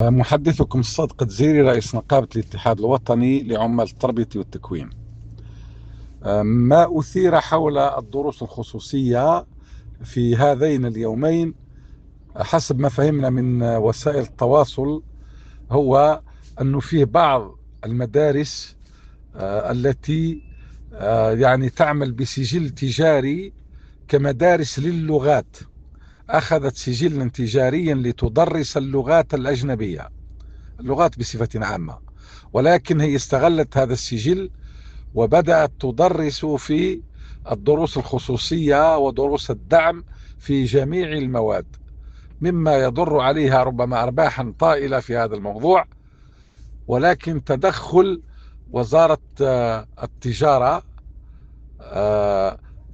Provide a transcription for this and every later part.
محدثكم الصادق الجزيري رئيس نقابة الاتحاد الوطني لعمال التربية والتكوين. ما أثير حول الدروس الخصوصية في هذين اليومين حسب ما فهمنا من وسائل التواصل هو أنه فيه بعض المدارس التي يعني تعمل بسجل تجاري كمدارس للغات، أخذت سجلا تجاريا لتدرس اللغات الأجنبية، اللغات بصفة عامة، ولكن هي استغلت هذا السجل وبدأت تدرس في الدروس الخصوصية ودروس الدعم في جميع المواد، مما يضر عليها ربما أرباحا طائلة في هذا الموضوع. ولكن تدخل وزارة التجارة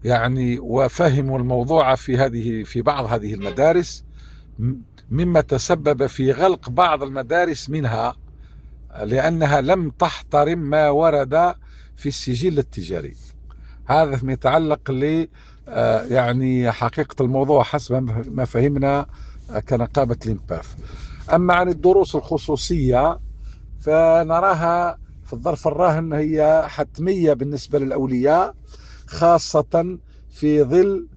يعني وفهموا الموضوع في بعض هذه المدارس، مما تسبب في غلق بعض المدارس منها لأنها لم تحترم ما ورد في السجل التجاري. هذا ما يتعلق ل يعني حقيقة الموضوع حسب ما فهمنا كنقابة الإنباف. أما عن الدروس الخصوصية فنراها في الظرف الراهن هي حتمية بالنسبة للأولياء، خاصة في ظل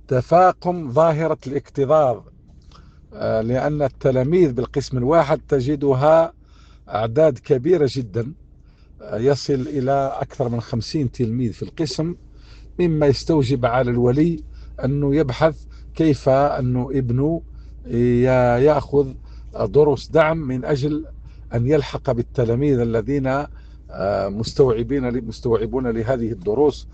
تفاقم ظاهرة الاكتظاظ، لأن التلاميذ بالقسم الواحد تجدها أعداد كبيرة جدا، يصل إلى أكثر من 50 تلميذ في القسم، مما يستوجب على الولي أنه يبحث كيف أنه ابنه يأخذ دروس دعم من أجل أن يلحق بالتلاميذ الذين مستوعبون لهذه الدروس.